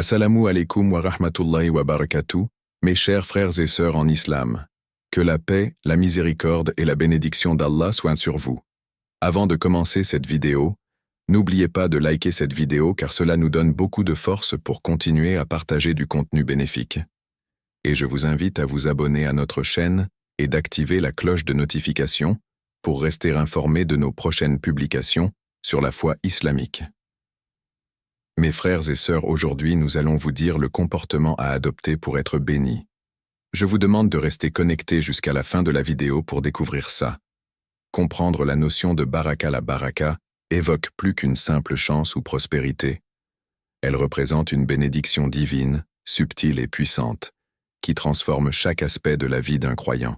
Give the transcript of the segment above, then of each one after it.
Assalamu alaikum wa rahmatullahi wa barakatuh, mes chers frères et sœurs en islam. Que la paix, la miséricorde et la bénédiction d'Allah soient sur vous. Avant de commencer cette vidéo, n'oubliez pas de liker cette vidéo car cela nous donne beaucoup de force pour continuer à partager du contenu bénéfique. Et je vous invite à vous abonner à notre chaîne et d'activer la cloche de notification pour rester informé de nos prochaines publications sur la foi islamique. Mes frères et sœurs, aujourd'hui nous allons vous dire le comportement à adopter pour être béni. Je vous demande de rester connecté jusqu'à la fin de la vidéo pour découvrir ça. Comprendre la notion de baraka. La baraka évoque plus qu'une simple chance ou prospérité. Elle représente une bénédiction divine, subtile et puissante, qui transforme chaque aspect de la vie d'un croyant.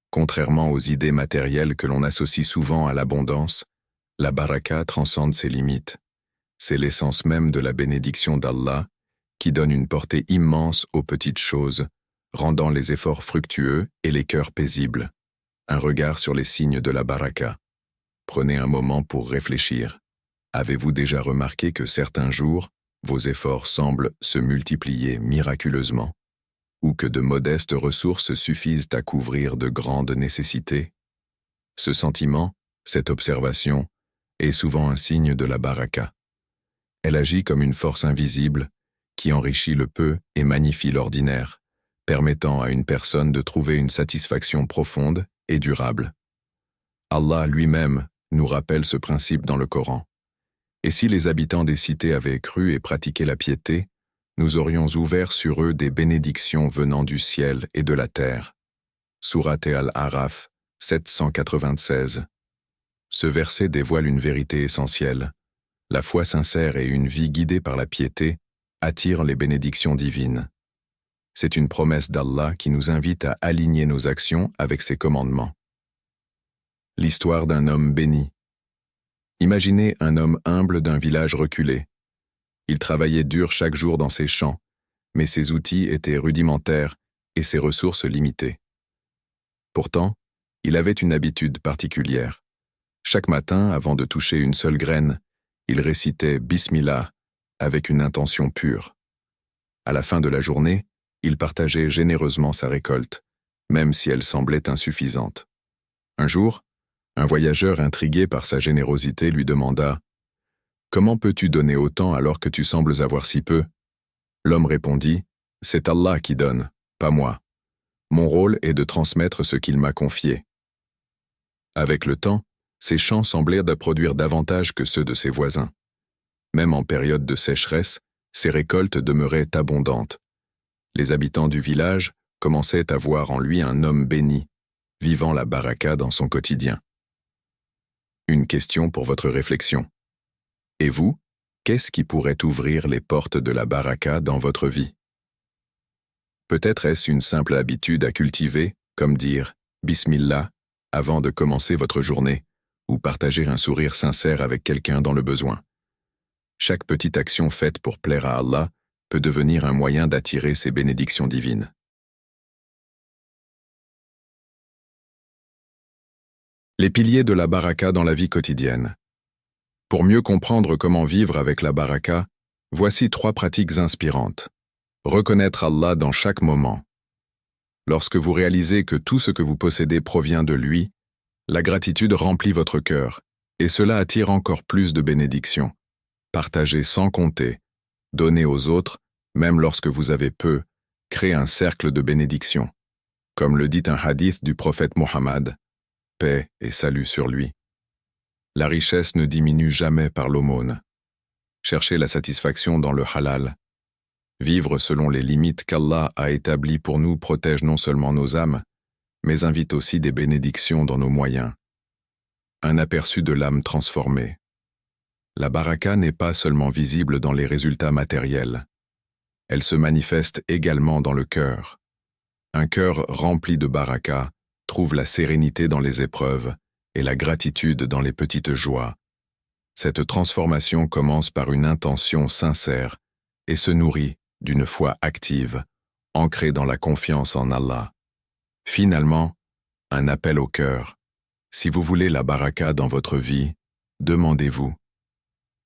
Contrairement aux idées matérielles que l'on associe souvent à l'abondance, la baraka transcende ses limites. C'est l'essence même de la bénédiction d'Allah, qui donne une portée immense aux petites choses, rendant les efforts fructueux et les cœurs paisibles. Un regard sur les signes de la baraka. Prenez un moment pour réfléchir. Avez-vous déjà remarqué que certains jours, vos efforts semblent se multiplier miraculeusement, ou que de modestes ressources suffisent à couvrir de grandes nécessités? Ce sentiment, cette observation, est souvent un signe de la baraka. Elle agit comme une force invisible qui enrichit le peu et magnifie l'ordinaire, permettant à une personne de trouver une satisfaction profonde et durable. Allah lui-même nous rappelle ce principe dans le Coran. Et si les habitants des cités avaient cru et pratiqué la piété, nous aurions ouvert sur eux des bénédictions venant du ciel et de la terre. Sourate Al-Araf 796. Ce verset dévoile une vérité essentielle. La foi sincère et une vie guidée par la piété attirent les bénédictions divines. C'est une promesse d'Allah qui nous invite à aligner nos actions avec ses commandements. L'histoire d'un homme béni. Imaginez un homme humble d'un village reculé. Il travaillait dur chaque jour dans ses champs, mais ses outils étaient rudimentaires et ses ressources limitées. Pourtant, il avait une habitude particulière. Chaque matin, avant de toucher une seule graine, il récitait « Bismillah » avec une intention pure. À la fin de la journée, il partageait généreusement sa récolte, même si elle semblait insuffisante. Un jour, un voyageur intrigué par sa générosité lui demanda « Comment peux-tu donner autant alors que tu sembles avoir si peu ?» L'homme répondit « C'est Allah qui donne, pas moi. Mon rôle est de transmettre ce qu'il m'a confié. » Avec le temps, ses champs semblèrent produire davantage que ceux de ses voisins. Même en période de sécheresse, ses récoltes demeuraient abondantes. Les habitants du village commençaient à voir en lui un homme béni, vivant la baraka dans son quotidien. Une question pour votre réflexion. Et vous, qu'est-ce qui pourrait ouvrir les portes de la baraka dans votre vie? Peut-être est-ce une simple habitude à cultiver, comme dire « Bismillah » avant de commencer votre journée, ou partager un sourire sincère avec quelqu'un dans le besoin. Chaque petite action faite pour plaire à Allah peut devenir un moyen d'attirer ses bénédictions divines. Les piliers de la baraka dans la vie quotidienne. Pour mieux comprendre comment vivre avec la baraka, voici 3 pratiques inspirantes. Reconnaître Allah dans chaque moment. Lorsque vous réalisez que tout ce que vous possédez provient de lui, la gratitude remplit votre cœur, et cela attire encore plus de bénédictions. Partagez sans compter, donnez aux autres, même lorsque vous avez peu, créez un cercle de bénédictions. Comme le dit un hadith du prophète Mohammed, paix et salut sur lui. La richesse ne diminue jamais par l'aumône. Cherchez la satisfaction dans le halal. Vivre selon les limites qu'Allah a établies pour nous protège non seulement nos âmes, mais invite aussi des bénédictions dans nos moyens. Un aperçu de l'âme transformée. La baraka n'est pas seulement visible dans les résultats matériels. Elle se manifeste également dans le cœur. Un cœur rempli de baraka trouve la sérénité dans les épreuves et la gratitude dans les petites joies. Cette transformation commence par une intention sincère et se nourrit d'une foi active, ancrée dans la confiance en Allah. Finalement, un appel au cœur. Si vous voulez la baraka dans votre vie, demandez-vous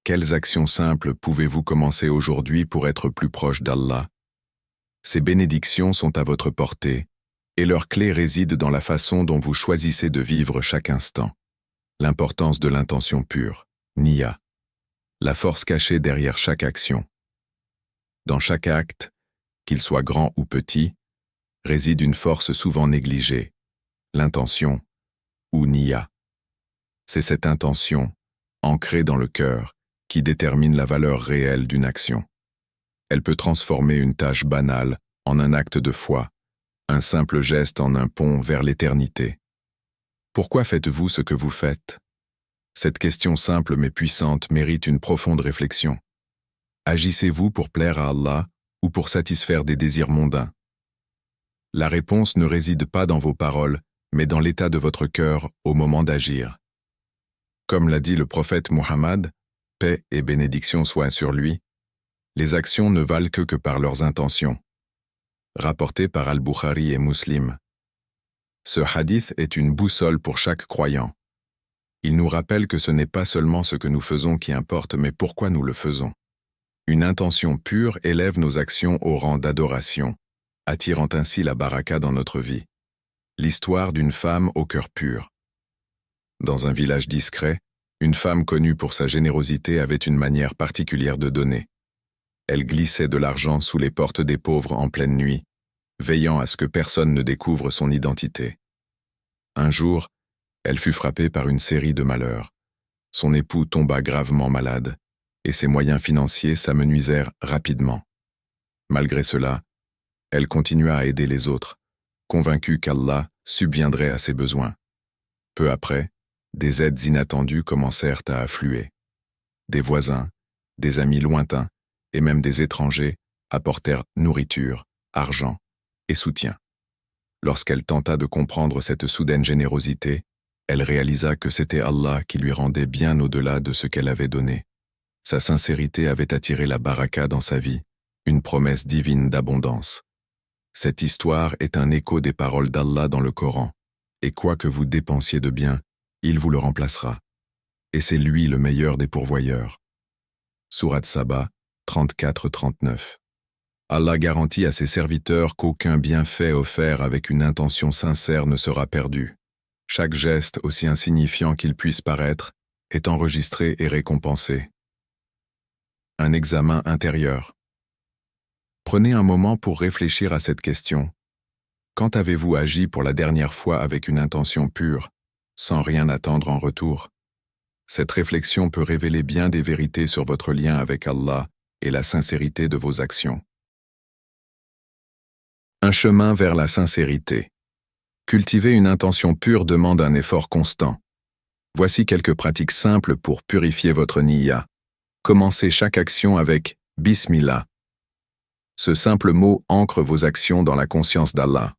Quelles actions simples pouvez-vous commencer aujourd'hui pour être plus proche d'Allah? Ces bénédictions sont à votre portée, et leur clé réside dans la façon dont vous choisissez de vivre chaque instant. L'importance de l'intention pure, Niyya. La force cachée derrière chaque action. Dans chaque acte, qu'il soit grand ou petit, réside une force souvent négligée, l'intention, ou Niyya. C'est cette intention, ancrée dans le cœur, qui détermine la valeur réelle d'une action. Elle peut transformer une tâche banale en un acte de foi, un simple geste en un pont vers l'éternité. Pourquoi faites-vous ce que vous faites? Cette question simple mais puissante mérite une profonde réflexion. Agissez-vous pour plaire à Allah ou pour satisfaire des désirs mondains? La réponse ne réside pas dans vos paroles, mais dans l'état de votre cœur au moment d'agir. Comme l'a dit le prophète Muhammad, paix et bénédiction soient sur lui, les actions ne valent que par leurs intentions. Rapporté par Al-Bukhari et Muslim. Ce hadith est une boussole pour chaque croyant. Il nous rappelle que ce n'est pas seulement ce que nous faisons qui importe, mais pourquoi nous le faisons. Une intention pure élève nos actions au rang d'adoration, attirant ainsi la baraka dans notre vie. L'histoire d'une femme au cœur pur. Dans un village discret, une femme connue pour sa générosité avait une manière particulière de donner. Elle glissait de l'argent sous les portes des pauvres en pleine nuit, veillant à ce que personne ne découvre son identité. Un jour, elle fut frappée par une série de malheurs. Son époux tomba gravement malade, et ses moyens financiers s'amenuisèrent rapidement. Malgré cela, elle continua à aider les autres, convaincue qu'Allah subviendrait à ses besoins. Peu après, des aides inattendues commencèrent à affluer. Des voisins, des amis lointains, et même des étrangers apportèrent nourriture, argent et soutien. Lorsqu'elle tenta de comprendre cette soudaine générosité, elle réalisa que c'était Allah qui lui rendait bien au-delà de ce qu'elle avait donné. Sa sincérité avait attiré la baraka dans sa vie, une promesse divine d'abondance. Cette histoire est un écho des paroles d'Allah dans le Coran, et quoi que vous dépensiez de bien, il vous le remplacera. Et c'est lui le meilleur des pourvoyeurs. Sourate Saba, 34-39. Allah garantit à ses serviteurs qu'aucun bienfait offert avec une intention sincère ne sera perdu. Chaque geste, aussi insignifiant qu'il puisse paraître, est enregistré et récompensé. Un examen intérieur. Prenez un moment pour réfléchir à cette question. Quand avez-vous agi pour la dernière fois avec une intention pure, sans rien attendre en retour? Cette réflexion peut révéler bien des vérités sur votre lien avec Allah et la sincérité de vos actions. Un chemin vers la sincérité. Cultiver une intention pure demande un effort constant. Voici quelques pratiques simples pour purifier votre niyya. Commencez chaque action avec « Bismillah ». Ce simple mot ancre vos actions dans la conscience d'Allah.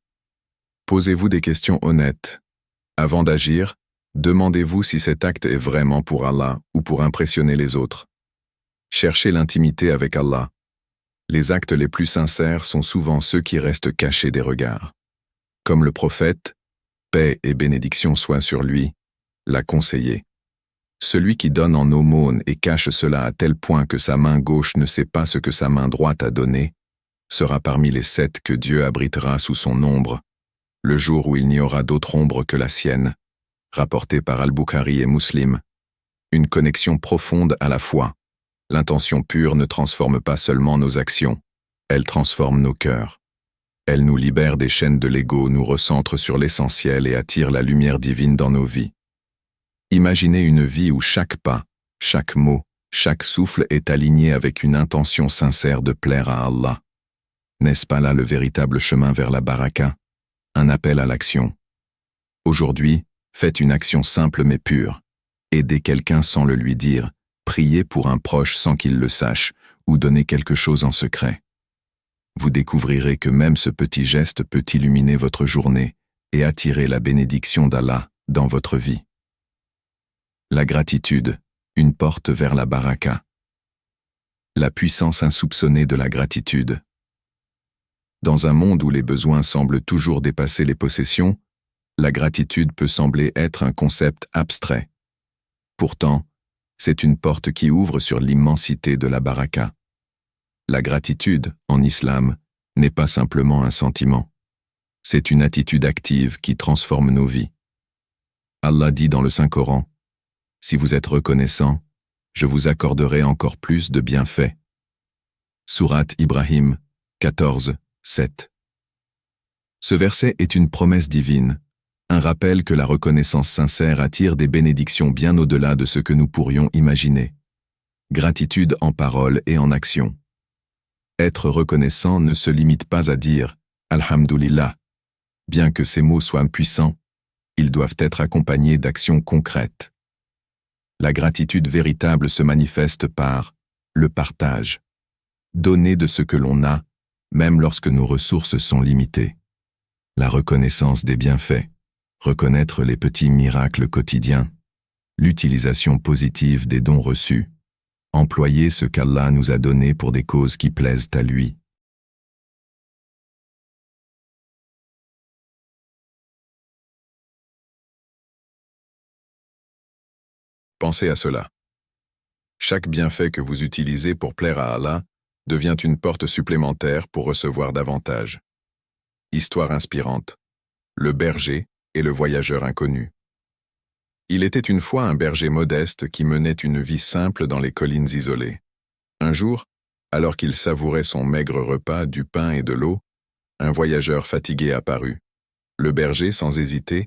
Posez-vous des questions honnêtes. Avant d'agir, demandez-vous si cet acte est vraiment pour Allah ou pour impressionner les autres. Cherchez l'intimité avec Allah. Les actes les plus sincères sont souvent ceux qui restent cachés des regards. Comme le prophète, paix et bénédiction soient sur lui, l'a conseillé. Celui qui donne en aumône et cache cela à tel point que sa main gauche ne sait pas ce que sa main droite a donné, sera parmi les 7 que Dieu abritera sous son ombre, le jour où il n'y aura d'autre ombre que la sienne, rapporté par Al-Bukhari et Muslim. Une connexion profonde à la foi. L'intention pure ne transforme pas seulement nos actions, elle transforme nos cœurs. Elle nous libère des chaînes de l'ego, nous recentre sur l'essentiel et attire la lumière divine dans nos vies. Imaginez une vie où chaque pas, chaque mot, chaque souffle est aligné avec une intention sincère de plaire à Allah. N'est-ce pas là le véritable chemin vers la baraka? Un appel à l'action. Aujourd'hui, faites une action simple mais pure. Aidez quelqu'un sans le lui dire, priez pour un proche sans qu'il le sache, ou donnez quelque chose en secret. Vous découvrirez que même ce petit geste peut illuminer votre journée et attirer la bénédiction d'Allah dans votre vie. La gratitude, une porte vers la baraka. La puissance insoupçonnée de la gratitude. Dans un monde où les besoins semblent toujours dépasser les possessions, la gratitude peut sembler être un concept abstrait. Pourtant, C'est une porte qui ouvre sur l'immensité de la baraka. La gratitude, en islam, n'est pas simplement un sentiment. C'est une attitude active qui transforme nos vies. Allah dit dans le Saint-Coran, « Si vous êtes reconnaissant, je vous accorderai encore plus de bienfaits. » Sourate Ibrahim 14, 7. Ce verset est une promesse divine, un rappel que la reconnaissance sincère attire des bénédictions bien au-delà de ce que nous pourrions imaginer. Gratitude en parole et en action. Être reconnaissant ne se limite pas à dire « Alhamdulillah ». Bien que ces mots soient puissants, ils doivent être accompagnés d'actions concrètes. La gratitude véritable se manifeste par le partage. Donner de ce que l'on a, même lorsque nos ressources sont limitées. La reconnaissance des bienfaits. Reconnaître les petits miracles quotidiens. L'utilisation positive des dons reçus. Employer ce qu'Allah nous a donné pour des causes qui plaisent à lui. Pensez à cela. Chaque bienfait que vous utilisez pour plaire à Allah devient une porte supplémentaire pour recevoir davantage. Histoire inspirante. Le berger et le voyageur inconnu. Il était une fois un berger modeste qui menait une vie simple dans les collines isolées. Un jour, alors qu'il savourait son maigre repas du pain et de l'eau, un voyageur fatigué apparut. Le berger, sans hésiter,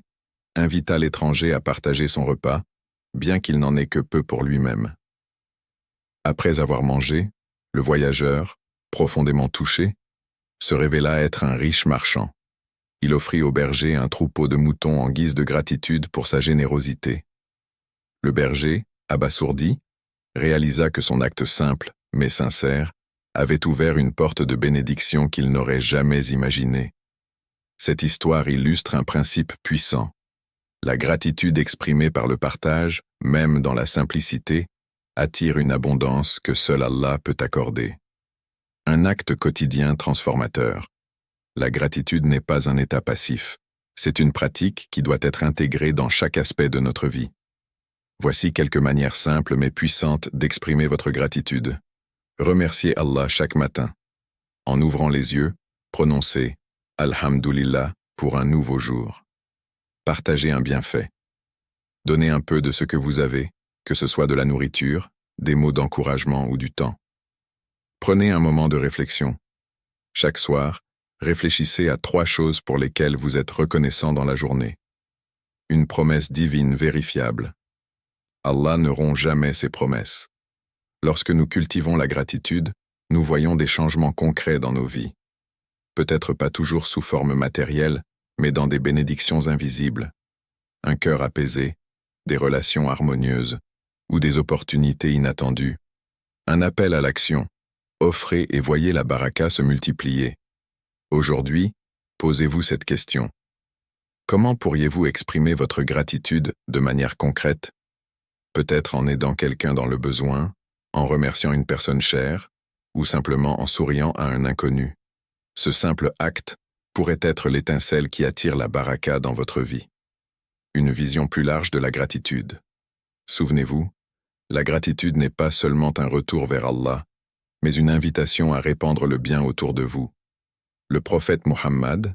invita l'étranger à partager son repas, bien qu'il n'en ait que peu pour lui-même. Après avoir mangé, le voyageur, profondément touché, se révéla être un riche marchand. Il offrit au berger un troupeau de moutons en guise de gratitude pour sa générosité. Le berger, abasourdi, réalisa que son acte simple, mais sincère, avait ouvert une porte de bénédiction qu'il n'aurait jamais imaginée. Cette histoire illustre un principe puissant. La gratitude exprimée par le partage, même dans la simplicité, attire une abondance que seul Allah peut accorder. Un acte quotidien transformateur. La gratitude n'est pas un état passif, c'est une pratique qui doit être intégrée dans chaque aspect de notre vie. Voici quelques manières simples mais puissantes d'exprimer votre gratitude. Remerciez Allah chaque matin. En ouvrant les yeux, prononcez « Alhamdulillah » pour un nouveau jour. Partagez un bienfait. Donnez un peu de ce que vous avez, que ce soit de la nourriture, des mots d'encouragement ou du temps. Prenez un moment de réflexion. Chaque soir, réfléchissez à 3 choses pour lesquelles vous êtes reconnaissant dans la journée. Une promesse divine vérifiable. Allah ne rompt jamais ses promesses. Lorsque nous cultivons la gratitude, nous voyons des changements concrets dans nos vies. Peut-être pas toujours sous forme matérielle, mais dans des bénédictions invisibles. Un cœur apaisé, des relations harmonieuses, ou des opportunités inattendues. Un appel à l'action. Offrez et voyez la baraka se multiplier. Aujourd'hui, posez-vous cette question. Comment pourriez-vous exprimer votre gratitude de manière concrète? Peut-être en aidant quelqu'un dans le besoin, en remerciant une personne chère, ou simplement en souriant à un inconnu. Ce simple acte pourrait être l'étincelle qui attire la baraka dans votre vie. Une vision plus large de la gratitude. Souvenez-vous, la gratitude n'est pas seulement un retour vers Allah, mais une invitation à répandre le bien autour de vous. Le prophète Muhammad,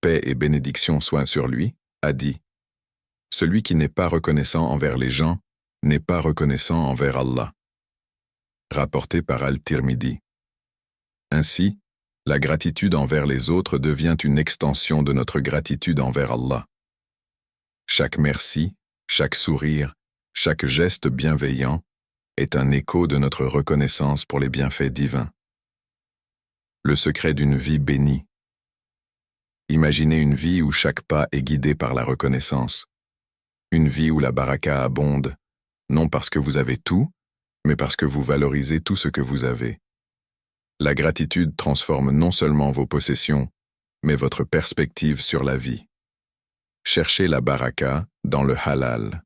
paix et bénédiction soient sur lui, a dit « Celui qui n'est pas reconnaissant envers les gens n'est pas reconnaissant envers Allah. » Rapporté par Al-Tirmidhi. Ainsi, la gratitude envers les autres devient une extension de notre gratitude envers Allah. Chaque merci, chaque sourire, chaque geste bienveillant est un écho de notre reconnaissance pour les bienfaits divins. Le secret d'une vie bénie. Imaginez une vie où chaque pas est guidé par la reconnaissance. Une vie où la baraka abonde, non parce que vous avez tout, mais parce que vous valorisez tout ce que vous avez. La gratitude transforme non seulement vos possessions, mais votre perspective sur la vie. Cherchez la baraka dans le halal.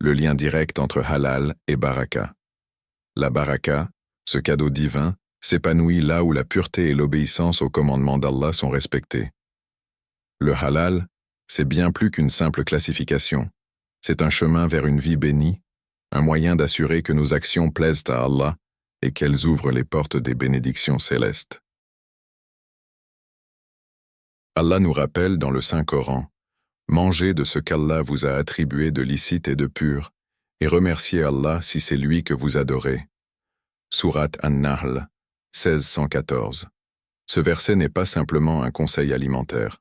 Le lien direct entre halal et baraka. La baraka, ce cadeau divin, s'épanouit là où la pureté et l'obéissance aux commandements d'Allah sont respectées. Le halal, c'est bien plus qu'une simple classification. C'est un chemin vers une vie bénie, un moyen d'assurer que nos actions plaisent à Allah et qu'elles ouvrent les portes des bénédictions célestes. Allah nous rappelle dans le Saint-Coran: mangez de ce qu'Allah vous a attribué de licite et de pur, et remerciez Allah si c'est lui que vous adorez. Sourate An-Nahl, 1614. Ce verset n'est pas simplement un conseil alimentaire.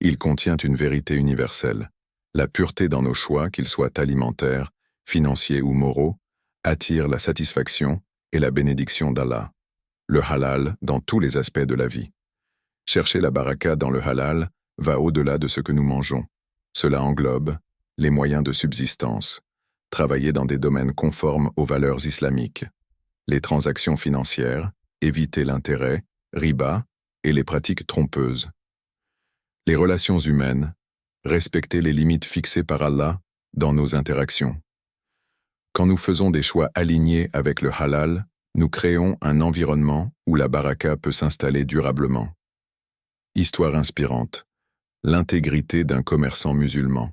Il contient une vérité universelle. La pureté dans nos choix, qu'ils soient alimentaires, financiers ou moraux, attire la satisfaction et la bénédiction d'Allah. Le halal dans tous les aspects de la vie. Chercher la baraka dans le halal va au-delà de ce que nous mangeons. Cela englobe les moyens de subsistance, travailler dans des domaines conformes aux valeurs islamiques, les transactions financières, éviter l'intérêt, riba, et les pratiques trompeuses. Les relations humaines, respecter les limites fixées par Allah dans nos interactions. Quand nous faisons des choix alignés avec le halal, nous créons un environnement où la baraka peut s'installer durablement. Histoire inspirante. L'intégrité d'un commerçant musulman.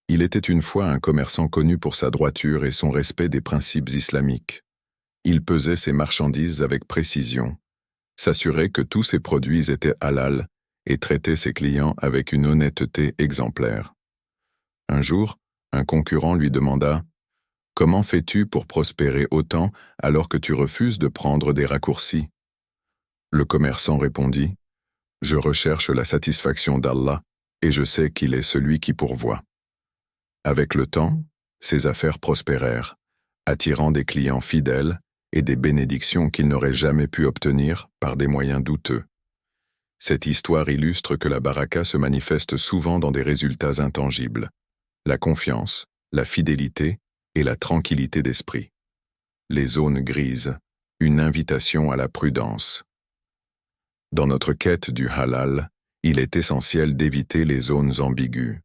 Il était une fois un commerçant connu pour sa droiture et son respect des principes islamiques. Il pesait ses marchandises avec précision, s'assurait que tous ses produits étaient halal et traitait ses clients avec une honnêteté exemplaire. Un jour, un concurrent lui demanda « Comment fais-tu pour prospérer autant alors que tu refuses de prendre des raccourcis ?» Le commerçant répondit « Je recherche la satisfaction d'Allah et je sais qu'il est celui qui pourvoit. » Avec le temps, ses affaires prospérèrent, attirant des clients fidèles et des bénédictions qu'il n'aurait jamais pu obtenir par des moyens douteux. Cette histoire illustre que la baraka se manifeste souvent dans des résultats intangibles: la confiance, la fidélité et la tranquillité d'esprit. Les zones grises, une invitation à la prudence. Dans notre quête du halal, il est essentiel d'éviter les zones ambiguës.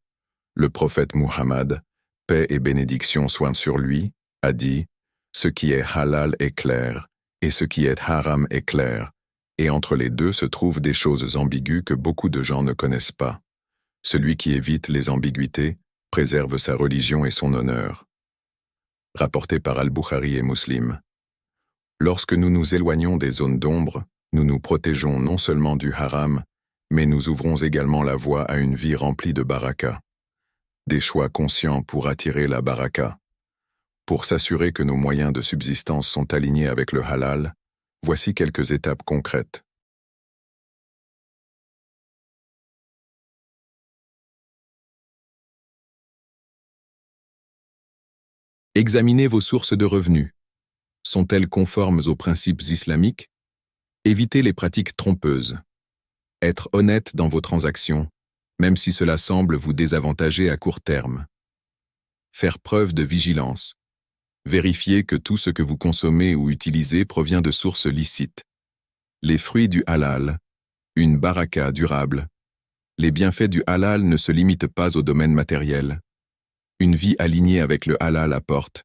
Le prophète Muhammad, paix et bénédiction soient sur lui, a dit « Ce qui est halal est clair, et ce qui est haram est clair, et entre les deux se trouvent des choses ambiguës que beaucoup de gens ne connaissent pas. Celui qui évite les ambiguïtés préserve sa religion et son honneur. » Rapporté par Al-Bukhari et Muslim. Lorsque nous nous éloignons des zones d'ombre, nous nous protégeons non seulement du haram, mais nous ouvrons également la voie à une vie remplie de baraka. Des choix conscients pour attirer la baraka. Pour s'assurer que nos moyens de subsistance sont alignés avec le halal, voici quelques étapes concrètes. Examinez vos sources de revenus. Sont-elles conformes aux principes islamiques? Évitez les pratiques trompeuses. Être honnête dans vos transactions, même si cela semble vous désavantager à court terme. Faire preuve de vigilance. Vérifiez que tout ce que vous consommez ou utilisez provient de sources licites. Les fruits du halal, une baraka durable. Les bienfaits du halal ne se limitent pas au domaine matériel. Une vie alignée avec le halal apporte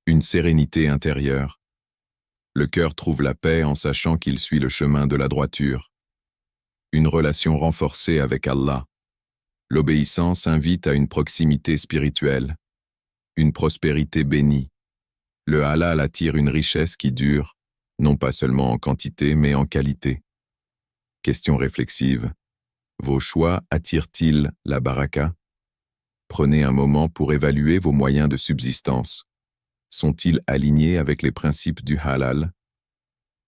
une sérénité intérieure. Le cœur trouve la paix en sachant qu'il suit le chemin de la droiture. Une relation renforcée avec Allah. L'obéissance invite à une proximité spirituelle, une prospérité bénie. Le halal attire une richesse qui dure, non pas seulement en quantité mais en qualité. Question réflexive. Vos choix attirent-ils la baraka? Prenez un moment pour évaluer vos moyens de subsistance. Sont-ils alignés avec les principes du halal?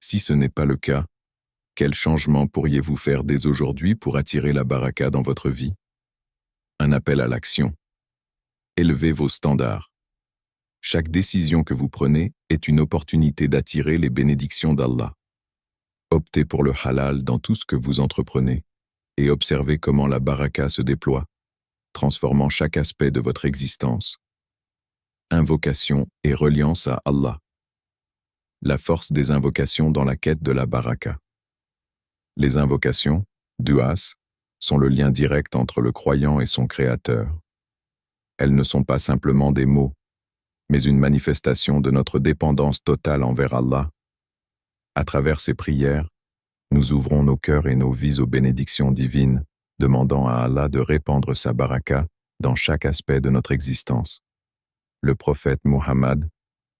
Si ce n'est pas le cas, quels changements pourriez-vous faire dès aujourd'hui pour attirer la baraka dans votre vie? Un appel à l'action. Élevez vos standards. Chaque décision que vous prenez est une opportunité d'attirer les bénédictions d'Allah. Optez pour le halal dans tout ce que vous entreprenez et observez comment la baraka se déploie, transformant chaque aspect de votre existence. Invocation et reliance à Allah. La force des invocations dans la quête de la baraka. Les invocations, du'as, sont le lien direct entre le croyant et son Créateur. Elles ne sont pas simplement des mots, mais une manifestation de notre dépendance totale envers Allah. À travers ces prières, nous ouvrons nos cœurs et nos vies aux bénédictions divines, demandant à Allah de répandre sa baraka dans chaque aspect de notre existence. Le prophète Muhammad,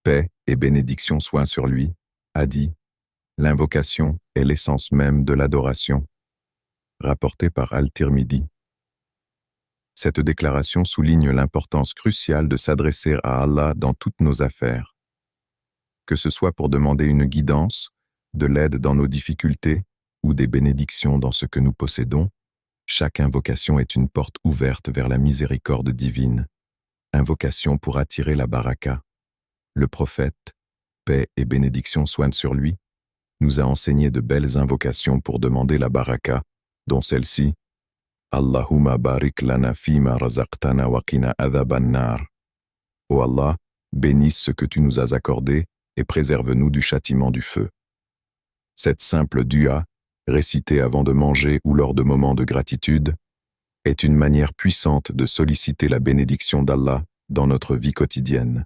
paix et bénédiction soient sur lui, a dit « L'invocation est l'essence même de l'adoration », rapporté par Al-Tirmidhi. Cette déclaration souligne l'importance cruciale de s'adresser à Allah dans toutes nos affaires. Que ce soit pour demander une guidance, de l'aide dans nos difficultés ou des bénédictions dans ce que nous possédons, chaque invocation est une porte ouverte vers la miséricorde divine. Invocation pour attirer la baraka. Le prophète, paix et bénédiction soient sur lui, nous a enseigné de belles invocations pour demander la baraka, dont celle-ci « Allahumma barik lana fima razaqtana wa qina adhaban nar » Ô Allah, bénisse ce que tu nous as accordé et préserve-nous du châtiment du feu. Cette simple dua, récitée avant de manger ou lors de moments de gratitude, est une manière puissante de solliciter la bénédiction d'Allah dans notre vie quotidienne.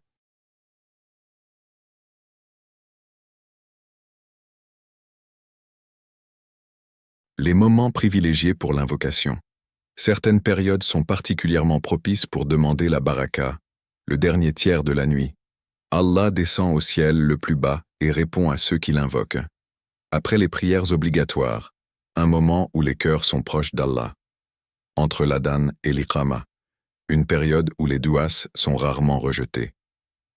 Les moments privilégiés pour l'invocation. Certaines périodes sont particulièrement propices pour demander la baraka, le dernier tiers de la nuit. Allah descend au ciel le plus bas et répond à ceux qui l'invoquent. Après les prières obligatoires, un moment où les cœurs sont proches d'Allah. Entre l'adhan et l'iqama, une période où les duas sont rarement rejetés.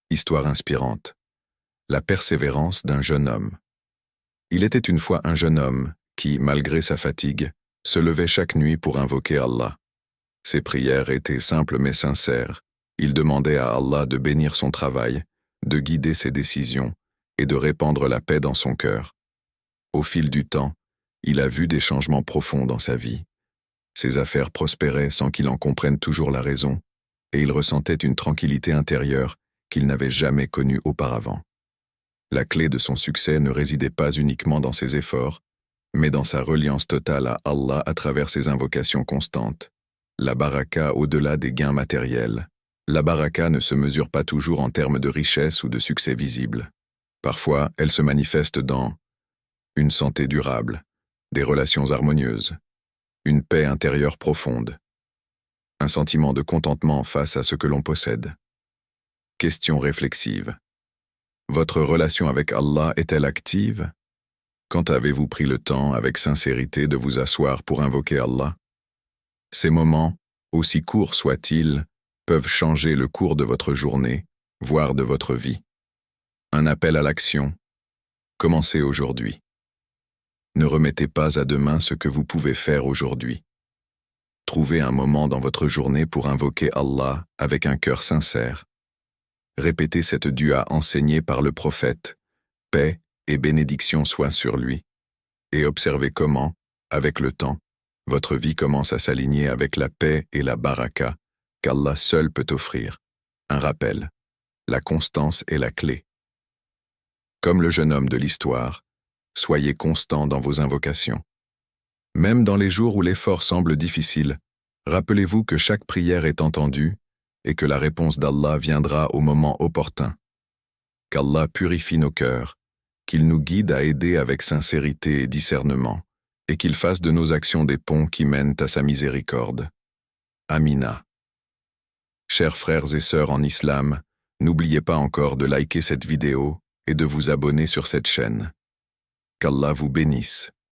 Histoire inspirante. La persévérance d'un jeune homme. Il était une fois un jeune homme qui, malgré sa fatigue, se levait chaque nuit pour invoquer Allah. Ses prières étaient simples mais sincères. Il demandait à Allah de bénir son travail, de guider ses décisions et de répandre la paix dans son cœur. Au fil du temps, il a vu des changements profonds dans sa vie. Ses affaires prospéraient sans qu'il en comprenne toujours la raison, et il ressentait une tranquillité intérieure qu'il n'avait jamais connue auparavant. La clé de son succès ne résidait pas uniquement dans ses efforts, mais dans sa reliance totale à Allah à travers ses invocations constantes. La baraka au-delà des gains matériels. La baraka ne se mesure pas toujours en termes de richesse ou de succès visible. Parfois, elle se manifeste dans une santé durable, des relations harmonieuses, une paix intérieure profonde, un sentiment de contentement face à ce que l'on possède. Question réflexive. Votre relation avec Allah est-elle active? Quand avez-vous pris le temps, avec sincérité, de vous asseoir pour invoquer Allah? Ces moments, aussi courts soient-ils, peuvent changer le cours de votre journée, voire de votre vie. Un appel à l'action. Commencez aujourd'hui. Ne remettez pas à demain ce que vous pouvez faire aujourd'hui. Trouvez un moment dans votre journée pour invoquer Allah avec un cœur sincère. Répétez cette dua enseignée par le prophète, paix et bénédiction soient sur lui, et observez comment, avec le temps, votre vie commence à s'aligner avec la paix et la baraka qu'Allah seul peut offrir. Un rappel, la constance est la clé. Comme le jeune homme de l'histoire, soyez constant dans vos invocations. Même dans les jours où l'effort semble difficile, rappelez-vous que chaque prière est entendue et que la réponse d'Allah viendra au moment opportun. Qu'Allah purifie nos cœurs, qu'il nous guide à aider avec sincérité et discernement, et qu'il fasse de nos actions des ponts qui mènent à sa miséricorde. Amina. Chers frères et sœurs en islam, n'oubliez pas encore de liker cette vidéo et de vous abonner sur cette chaîne. Qu'Allah vous bénisse.